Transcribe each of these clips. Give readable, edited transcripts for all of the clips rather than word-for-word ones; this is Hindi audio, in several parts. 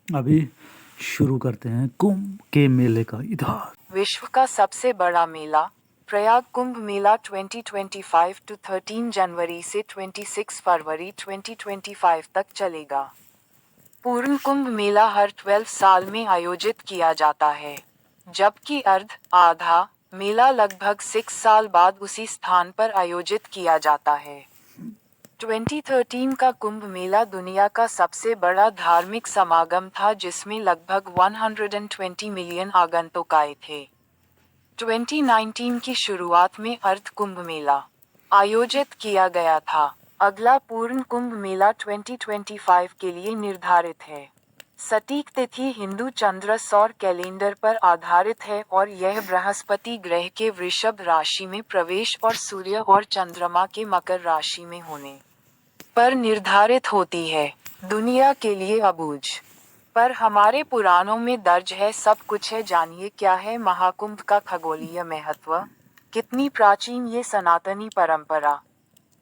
अभी शुरू करते हैं कुंभ के मेले का इतिहास। विश्व का सबसे बड़ा मेला प्रयाग कुंभ मेला 2025 to 13 जनवरी से 26 फरवरी 2025 तक चलेगा। पूर्ण कुंभ मेला हर 12 साल में आयोजित किया जाता है, जबकि आधा मेला लगभग 6 साल बाद उसी स्थान पर आयोजित किया जाता है। 2013 का कुंभ मेला दुनिया का सबसे बड़ा धार्मिक समागम था, जिसमें लगभग 120 मिलियन आगंतुक आए थे। 2019 की शुरुआत में अर्ध कुंभ मेला आयोजित किया गया था। अगला पूर्ण कुंभ मेला 2025 के लिए निर्धारित है। सटीक तिथि हिंदू चंद्र सौर कैलेंडर पर आधारित है और यह बृहस्पति ग्रह के वृषभ राशि में प्रवेश और सूर्य और चंद्रमा के मकर राशि में होने पर निर्धारित होती है। दुनिया के लिए अबूझ पर हमारे पुराणों में दर्ज है सब कुछ है। जानिए क्या है महाकुंभ का खगोलीय महत्व, कितनी प्राचीन ये सनातनी परंपरा,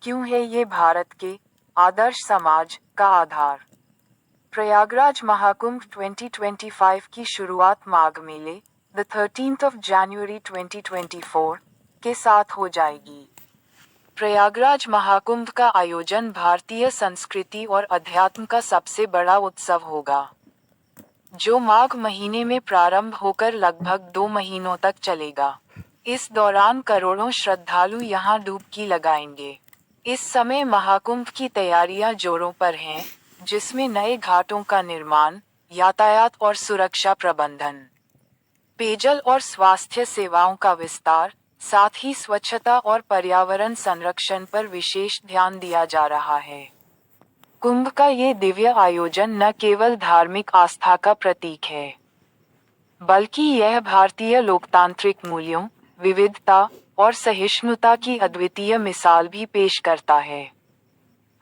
क्यों है ये भारत के आदर्श समाज का आधार। प्रयागराज महाकुंभ 2025 की शुरुआत माघ मेले द 13th of January 2024 के साथ हो जाएगी। प्रयागराज महाकुंभ का आयोजन भारतीय संस्कृति और अध्यात्म का सबसे बड़ा उत्सव होगा, जो माघ महीने में प्रारंभ होकर लगभग 2 महीनों तक चलेगा। इस दौरान करोड़ों श्रद्धालु यहां डुबकी लगाएंगे। इस समय महाकुंभ की तैयारियां जोरों पर हैं, जिसमें नए घाटों का निर्माण, यातायात और सुरक्षा प्रबंधन, पेयजल और स्वास्थ्य सेवाओं का विस्तार, साथ ही स्वच्छता और पर्यावरण संरक्षण पर विशेष ध्यान दिया जा रहा है। कुंभ का ये दिव्य आयोजन न केवल धार्मिक आस्था का प्रतीक है, बल्कि यह भारतीय लोकतांत्रिक मूल्यों, विविधता और सहिष्णुता की अद्वितीय मिसाल भी पेश करता है।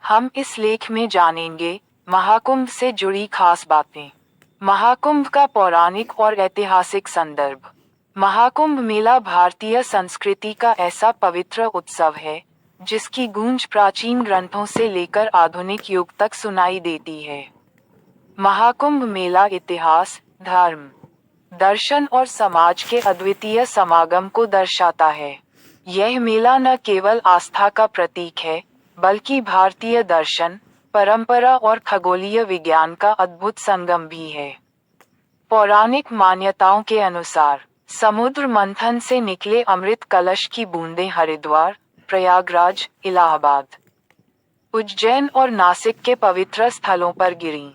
हम इस लेख में जानेंगे महाकुंभ से जुड़ी खास बातें, महाकुंभ का पौराणिक और ऐतिहासिक संदर्भ। महाकुंभ मेला भारतीय संस्कृति का ऐसा पवित्र उत्सव है, जिसकी गूंज प्राचीन ग्रंथों से लेकर आधुनिक युग तक सुनाई देती है। महाकुंभ मेला इतिहास, धर्म, दर्शन और समाज के अद्वितीय समागम को दर्शाता है। यह मेला न केवल आस्था का प्रतीक है, बल्कि भारतीय दर्शन, परंपरा और खगोलीय विज्ञान का अद्भुत संगम भी है। पौराणिक मान्यताओं के अनुसार समुद्र मंथन से निकले अमृत कलश की बूंदें हरिद्वार, प्रयागराज, इलाहाबाद, उज्जैन और नासिक के पवित्र स्थलों पर गिरीं।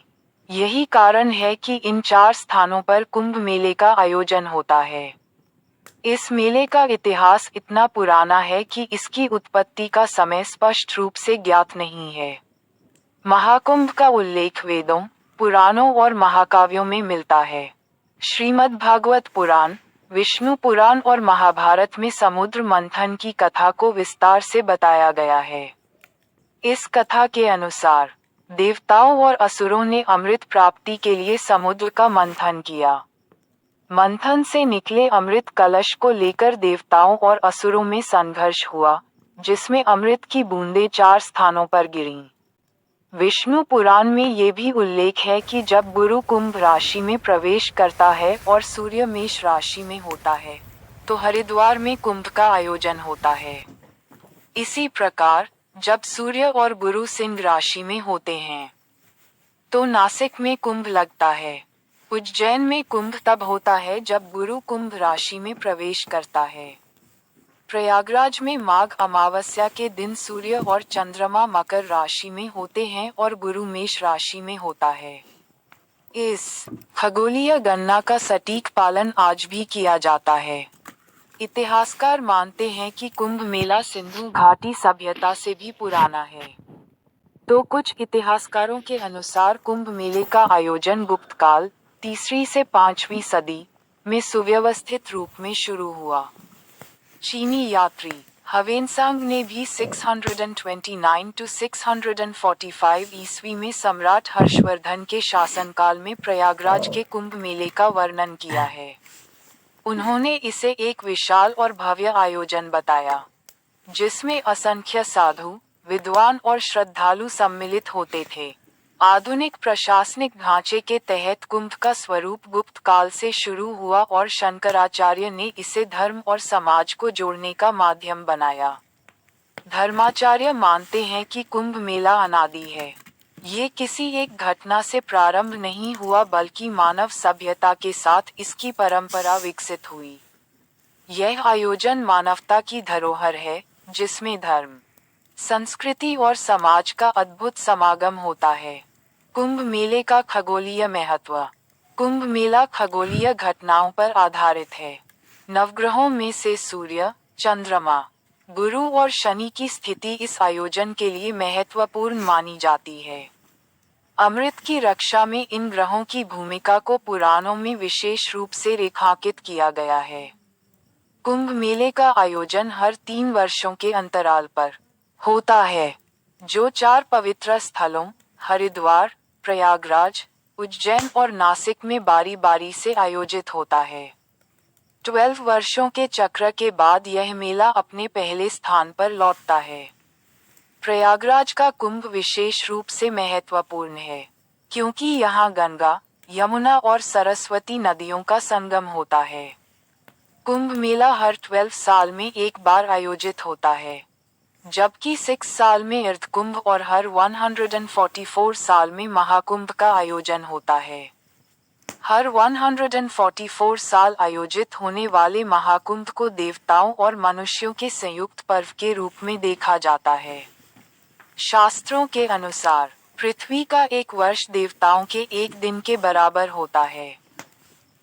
यही कारण है कि इन 4 स्थानों पर कुंभ मेले का आयोजन होता है। इस मेले का इतिहास इतना पुराना है कि इसकी उत्पत्ति का समय स्पष्ट रूप से ज्ञात नहीं है। महाकुंभ का उल्लेख वेदों, पुराणों और महाकाव्यों में मिलता है। श्रीमद् भागवत पुराण, विष्णु पुराण और महाभारत में समुद्र मंथन की कथा को विस्तार से बताया गया है। इस कथा के अनुसार देवताओं और असुरों ने अमृत प्राप्ति के लिए समुद्र का मंथन किया। मंथन से निकले अमृत कलश को लेकर देवताओं और असुरों में संघर्ष हुआ, जिसमें अमृत की बूंदें 4 स्थानों पर गिरीं। विष्णु पुराण में ये भी उल्लेख है कि जब गुरु कुंभ राशि में प्रवेश करता है और सूर्य मेष राशि में होता है, तो हरिद्वार में कुंभ का आयोजन होता है। इसी प्रकार जब सूर्य और गुरु सिंह राशि में होते हैं, तो नासिक में कुंभ लगता है। उज्जैन में कुंभ तब होता है जब गुरु कुंभ राशि में प्रवेश करता है। प्रयागराज में माघ अमावस्या के दिन सूर्य और चंद्रमा मकर राशि में होते हैं और गुरु मेष राशि में होता है। इस खगोलीय गणना का सटीक पालन आज भी किया जाता है। इतिहासकार मानते हैं कि कुंभ मेला सिंधु घाटी सभ्यता से भी पुराना है। तो कुछ इतिहासकारों के अनुसार कुंभ मेले का आयोजन गुप्त काल 3वीं से 5वीं सदी में सुव्यवस्थित रूप में शुरू हुआ। चीनी यात्री ह्वेनसांग ने भी 629 to 645 ईस्वी में सम्राट हर्षवर्धन के शासनकाल में प्रयागराज के कुंभ मेले का वर्णन किया है। उन्होंने इसे एक विशाल और भव्य आयोजन बताया, जिसमें असंख्य साधु, विद्वान और श्रद्धालु सम्मिलित होते थे। आधुनिक प्रशासनिक ढांचे के तहत कुंभ का स्वरूप गुप्त काल से शुरू हुआ और शंकराचार्य ने इसे धर्म और समाज को जोड़ने का माध्यम बनाया। धर्माचार्य मानते हैं कि कुंभ मेला अनादि है। ये किसी एक घटना से प्रारंभ नहीं हुआ बल्कि मानव सभ्यता के साथ इसकी परंपरा विकसित हुई। यह आयोजन मानवता की धरोहर है, जिसमें धर्म, संस्कृति और समाज का अद्भुत समागम होता है। कुंभ मेले का खगोलीय महत्व। कुंभ मेला खगोलीय घटनाओं पर आधारित है। नवग्रहों में से सूर्य, चंद्रमा, गुरु और शनि की स्थिति इस आयोजन के लिए महत्वपूर्ण मानी जाती है। अमृत की रक्षा में इन ग्रहों की भूमिका को पुराणों में विशेष रूप से रेखांकित किया गया है। कुंभ मेले का आयोजन हर 3 वर्षों के अंतराल पर होता है, जो 4 पवित्र स्थलों हरिद्वार, प्रयागराज, उज्जैन और नासिक में बारी बारी से आयोजित होता है। 12 वर्षों के चक्र के बाद यह मेला अपने पहले स्थान पर लौटता है। प्रयागराज का कुंभ विशेष रूप से महत्वपूर्ण है, क्योंकि यहाँ गंगा, यमुना और सरस्वती नदियों का संगम होता है। कुंभ मेला हर 12 साल में एक बार आयोजित होता है, जबकि 6 साल में अर्धकुंभ और हर 144 साल में महाकुंभ का आयोजन होता है। हर 144 साल आयोजित होने वाले महाकुंभ को देवताओं और मनुष्यों के संयुक्त पर्व के रूप में देखा जाता है। शास्त्रों के अनुसार पृथ्वी का एक वर्ष देवताओं के एक दिन के बराबर होता है।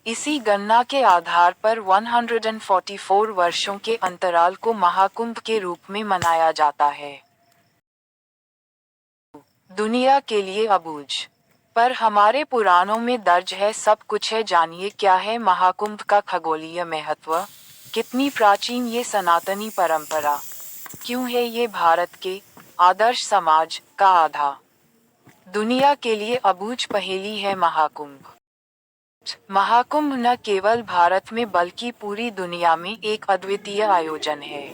इसी गणना के आधार पर 144 वर्षों के अंतराल को महाकुंभ के रूप में मनाया जाता है। दुनिया के लिए अबूझ, पर हमारे पुराणों में दर्ज है सब कुछ है। जानिए क्या है महाकुंभ का खगोलीय महत्व, कितनी प्राचीन ये सनातनी परंपरा, क्यों है ये भारत के आदर्श समाज का आधा। दुनिया के लिए अबूझ पहेली है महाकुंभ। महाकुंभ न केवल भारत में बल्कि पूरी दुनिया में एक अद्वितीय आयोजन है।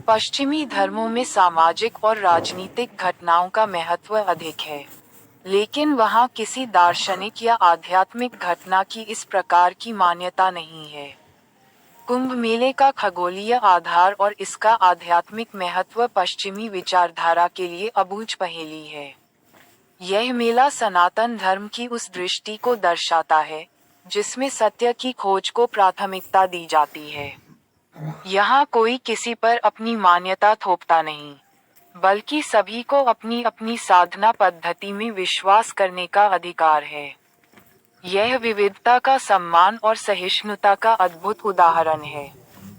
पश्चिमी धर्मों में सामाजिक और राजनीतिक घटनाओं का महत्व अधिक है, लेकिन वहाँ किसी दार्शनिक या आध्यात्मिक घटना की इस प्रकार की मान्यता नहीं है। कुंभ मेले का खगोलीय आधार और इसका आध्यात्मिक महत्व पश्चिमी विचारधारा के लिए अबूझ पहेली है। यह मेला सनातन धर्म की उस दृष्टि को दर्शाता है, जिसमें सत्य की खोज को प्राथमिकता दी जाती है। यहाँ कोई किसी पर अपनी मान्यता थोपता नहीं, बल्कि सभी को अपनी अपनी साधना पद्धति में विश्वास करने का अधिकार है। यह विविधता का सम्मान और सहिष्णुता का अद्भुत उदाहरण है।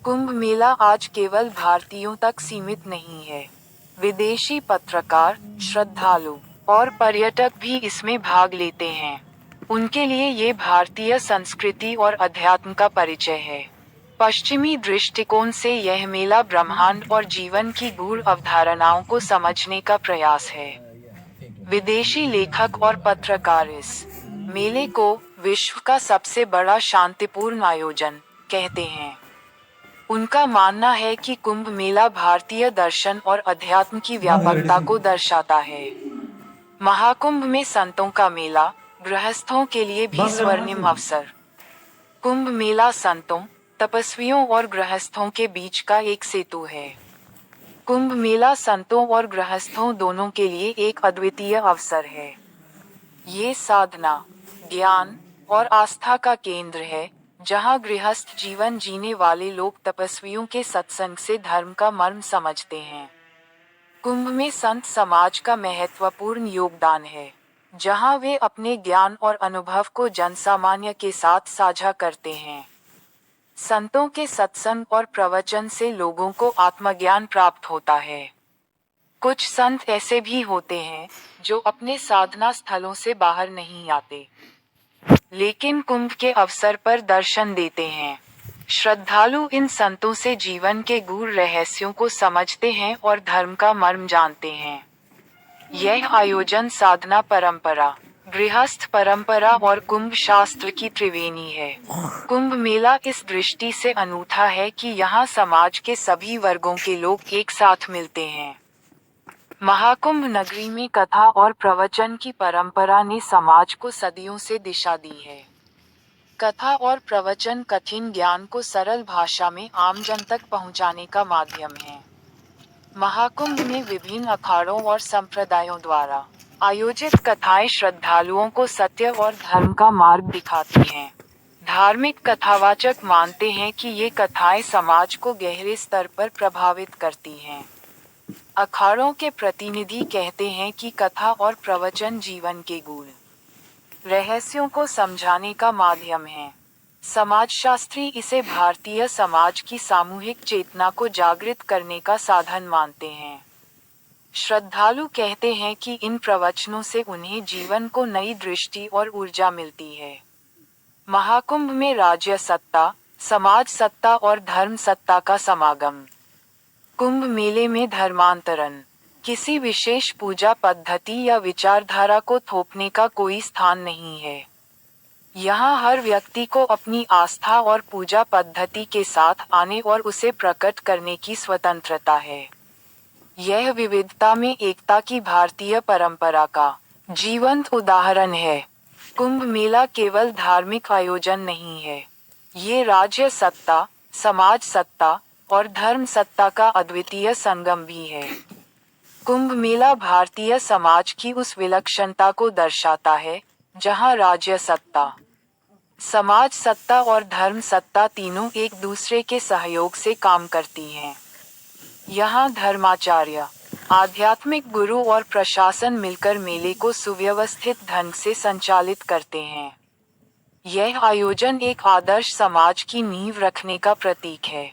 कुंभ मेला आज केवल भारतीयों तक सीमित नहीं है। विदेशी पत्रकार, श्रद्धालु और पर्यटक भी इसमें भाग लेते हैं। उनके लिए ये भारतीय संस्कृति और अध्यात्म का परिचय है। पश्चिमी दृष्टिकोण से यह मेला ब्रह्मांड और जीवन की गूढ़ अवधारणाओं को समझने का प्रयास है। विदेशी लेखक और पत्रकार इस मेले को विश्व का सबसे बड़ा शांतिपूर्ण आयोजन कहते हैं। उनका मानना है कि कुंभ मेला भारतीय दर्शन और अध्यात्म की व्यापकता को दर्शाता है। महाकुंभ में संतों का मेला, गृहस्थों के लिए भी स्वर्णिम अवसर। कुंभ मेला संतों, तपस्वियों और गृहस्थों के बीच का एक सेतु है। कुंभ मेला संतों और गृहस्थों दोनों के लिए एक अद्वितीय अवसर है। ये साधना, ज्ञान और आस्था का केंद्र है, जहाँ गृहस्थ जीवन जीने वाले लोग तपस्वियों के सत्संग से धर्म का मर्म समझते हैं। कुंभ में संत समाज का महत्वपूर्ण योगदान है, जहाँ वे अपने ज्ञान और अनुभव को जनसामान्य के साथ साझा करते हैं। संतों के सत्संग और प्रवचन से लोगों को आत्मज्ञान प्राप्त होता है। कुछ संत ऐसे भी होते हैं जो अपने साधना स्थलों से बाहर नहीं आते, लेकिन कुंभ के अवसर पर दर्शन देते हैं। श्रद्धालु इन संतों से जीवन के गूढ़ रहस्यों को समझते हैं और धर्म का मर्म जानते हैं। यह आयोजन साधना परंपरा, गृहस्थ परंपरा और कुंभ शास्त्र की त्रिवेणी है। कुंभ मेला इस दृष्टि से अनूठा है कि यहाँ समाज के सभी वर्गों के लोग एक साथ मिलते हैं। महाकुंभ नगरी में कथा और प्रवचन की परंपरा ने समाज को सदियों से दिशा दी है। कथा और प्रवचन कठिन ज्ञान को सरल भाषा में आम जन तक पहुंचाने का माध्यम है। महाकुंभ में विभिन्न अखाड़ों और संप्रदायों द्वारा आयोजित कथाएं श्रद्धालुओं को सत्य और धर्म का मार्ग दिखाती हैं। धार्मिक कथावाचक मानते हैं कि ये कथाएं समाज को गहरे स्तर पर प्रभावित करती हैं। अखाड़ों के प्रतिनिधि कहते हैं कि कथा और प्रवचन जीवन के गूढ़ रहस्यों को समझाने का माध्यम है। समाजशास्त्री इसे भारतीय समाज की सामूहिक चेतना को जागृत करने का साधन मानते हैं। श्रद्धालु कहते हैं कि इन प्रवचनों से उन्हें जीवन को नई दृष्टि और ऊर्जा मिलती है। महाकुंभ में राज्य सत्ता, समाज सत्ता और धर्म सत्ता का समागम। कुंभ मेले में धर्मांतरण, किसी विशेष पूजा पद्धति या विचारधारा को थोपने का कोई स्थान नहीं है। यहाँ हर व्यक्ति को अपनी आस्था और पूजा पद्धति के साथ आने और उसे प्रकट करने की स्वतंत्रता है। यह विविधता में एकता की भारतीय परंपरा का जीवंत उदाहरण है। कुंभ मेला केवल धार्मिक आयोजन नहीं है, ये राज्य सत्ता, समाज सत्ता और धर्म सत्ता का अद्वितीय संगम भी है। कुंभ मेला भारतीय समाज की उस विलक्षणता को दर्शाता है जहां राज्य सत्ता, समाज सत्ता और धर्म सत्ता तीनों एक दूसरे के सहयोग से काम करती हैं। यहाँ धर्माचार्य, आध्यात्मिक गुरु और प्रशासन मिलकर मेले को सुव्यवस्थित ढंग से संचालित करते हैं। यह आयोजन एक आदर्श समाज की नींव रखने का प्रतीक है।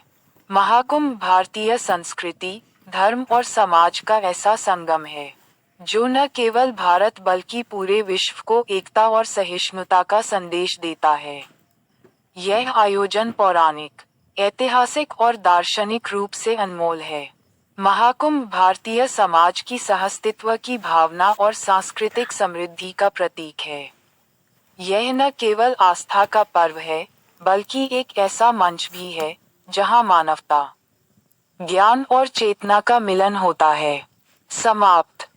महाकुंभ भारतीय संस्कृति, धर्म और समाज का ऐसा संगम है जो न केवल भारत बल्कि पूरे विश्व को एकता और सहिष्णुता का संदेश देता है। यह आयोजन पौराणिक, ऐतिहासिक और दार्शनिक रूप से अनमोल है। महाकुंभ भारतीय समाज की सहअस्तित्व की भावना और सांस्कृतिक समृद्धि का प्रतीक है। यह न केवल आस्था का पर्व है बल्कि एक ऐसा मंच भी है जहां मानवता, ज्ञान और चेतना का मिलन होता है। समाप्त।